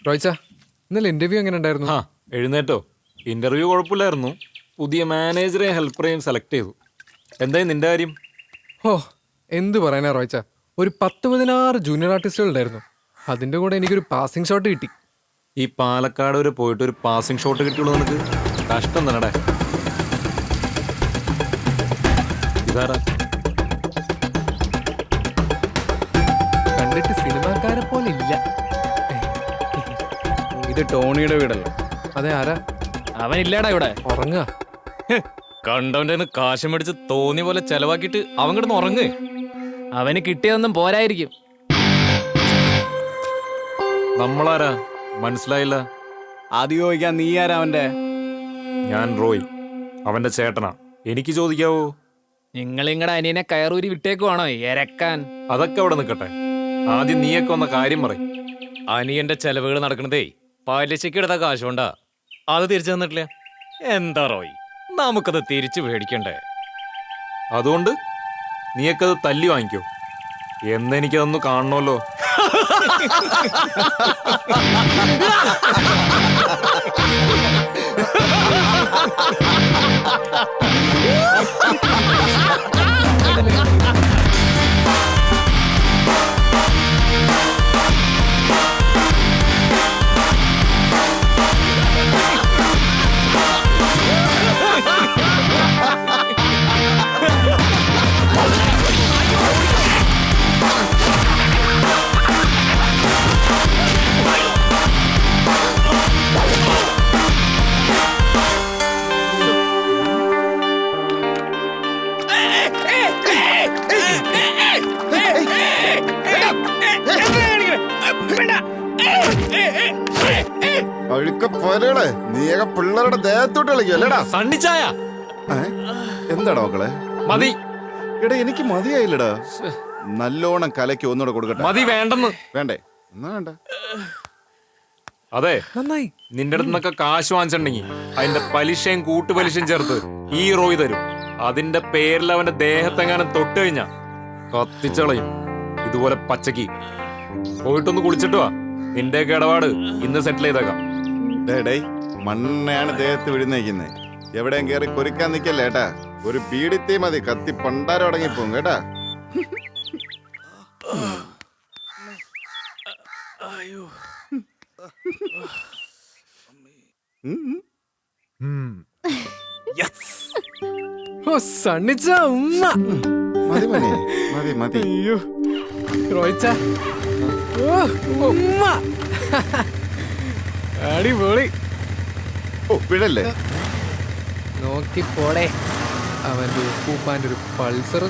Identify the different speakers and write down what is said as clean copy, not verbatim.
Speaker 1: റോയ്ച്ച, ഇന്നലെ ഇന്റർവ്യൂ എങ്ങനെ ഉണ്ടായിരുന്നു?
Speaker 2: ആ എഴുന്നേറ്റോ. ഇന്റർവ്യൂ കുഴപ്പമില്ലായിരുന്നു. പുതിയ മാനേജറെയും ഹെൽപ്പറെയും സെലക്ട് ചെയ്തു. എന്തായി നിന്റെ കാര്യം?
Speaker 1: ഓ, എന്ത് പറയാനാ റോയ്ച്ച, ഒരു 10-16 ജൂനിയർ ആർട്ടിസ്റ്റുകൾ ഉണ്ടായിരുന്നു. അതിന്റെ കൂടെ എനിക്കൊരു പാസിംഗ് ഷോട്ട് കിട്ടി.
Speaker 2: ഈ പാലക്കാട് വരെ പോയിട്ട് ഒരു പാസിംഗ് ഷോട്ട് കിട്ടിയുള്ളൂ നിനക്ക്? കഷ്ടം തന്നെടേ. ഇതാരാ?
Speaker 1: കണ്ടിട്ട് സിനിമാക്കാരെ പോലെ ഇല്ല.
Speaker 3: ഇത് ടോണിയുടെ വീടല്ലേ?
Speaker 1: അതെ, ആരാ?
Speaker 3: അവനില്ലാടാ ഇവിടെ.
Speaker 1: ഉറങ്ങുക.
Speaker 3: കണ്ടവന്റെ കാശ് മേടിച്ച് തോന്നിയ പോലെ ചെലവാക്കിയിട്ട് അവൻ കിടന്ന് ഉറങ്ങ്. അവന് കിട്ടിയതൊന്നും പോരായിരിക്കും.
Speaker 2: നമ്മളാരാ? മനസ്സിലായില്ല.
Speaker 3: ആദ്യം ചോദിക്കാൻ നീ ആരാ അവന്റെ?
Speaker 2: ഞാൻ റോയ്, അവന്റെ ചേട്ടനാ. എനിക്ക് ചോദിക്കാവോ?
Speaker 3: നിങ്ങൾ നിങ്ങളുടെ അനിയനെ കയറൂരി വിട്ടേക്കുവാണോ എരക്കാൻ?
Speaker 2: അതൊക്കെ അവിടെ നിൽക്കട്ടെ. ആദ്യം നീയൊക്കെ വന്ന കാര്യം പറയും.
Speaker 3: അനിയന്റെ ചെലവുകൾ നടക്കണതേ പലിശയ്ക്ക് എടുത്ത കാശുകൊണ്ടാ. അത് തിരിച്ചു തന്നിട്ടില്ല. എന്താ റോയ്, നമുക്കത് തിരിച്ചു മേടിക്കണ്ടേ?
Speaker 2: അതുകൊണ്ട് നീയൊക്കെ അത് തല്ലി വാങ്ങിക്കോ. എന്നെനിക്കതൊന്ന് കാണണമല്ലോ.
Speaker 4: അഴുക്കപ്പോരകളെ, നീയൊക്കെ പിള്ളേരുടെ ദേഹത്തോട്ട് കളിക്കല്ലേടാ.
Speaker 2: സണ്ണിച്ചായ
Speaker 4: എന്താടാ മക്കളെ?
Speaker 2: മതി.
Speaker 4: എടാ എനിക്ക് മതിയായില്ലടാ. നല്ലോണം കലയ്ക്ക് ഒന്നുകൂടെ കൊടുക്കട്ടെ.
Speaker 2: മതി. വേണ്ടെന്ന്.
Speaker 4: വേണ്ടേ? എന്നാ വേണ്ട.
Speaker 2: അതെ,
Speaker 1: നന്നായി.
Speaker 2: നിന്റെ അടുത്ത് നിന്നൊക്കെ കാശ് വാങ്ങിച്ചിട്ടുണ്ടെങ്കിൽ അതിന്റെ പലിശയും കൂട്ടുപലിശയും ചേർത്ത് ഈ റോയ് തരും. അതിന്റെ പേരിൽ അവന്റെ ദേഹത്തെങ്ങാനും തൊട്ട് കഴിഞ്ഞാ കത്തിച്ചളയും. ഇതുപോലെ പച്ചക്ക് പോയിട്ടൊന്ന് കുളിച്ചിട്ട് വാ. നിന്റെയൊക്കെ ഇടപാട് ഇന്ന് സെറ്റിൽ ചെയ്തേക്കാം.
Speaker 4: ഡേ മണ്ണയാണ് ദേഹത്ത് വിഴുന്നേക്കുന്നേ. എവിടെയും കേറി കൊരിക്കാൻ നിക്കല്ലേ ഏട്ടാ. ഒരു പീഡിത്തേ മതി, കത്തി പണ്ടാരം അടങ്ങിപ്പോവും കേട്ടാ.
Speaker 1: ഓ, സണ്ണിച്ച ഉമ്മ.
Speaker 4: മതി മതി മതി മതി.
Speaker 1: അയ്യോ റോയ്ച്ച, ഓ ഉമ്മ. അടിപൊളി.
Speaker 4: ഓ വിടല്ലേ.
Speaker 1: നോക്കി പോടെ. അവന്റെ ഉപ്പൂപ്പാന്റെ ഒരു പൾസർ.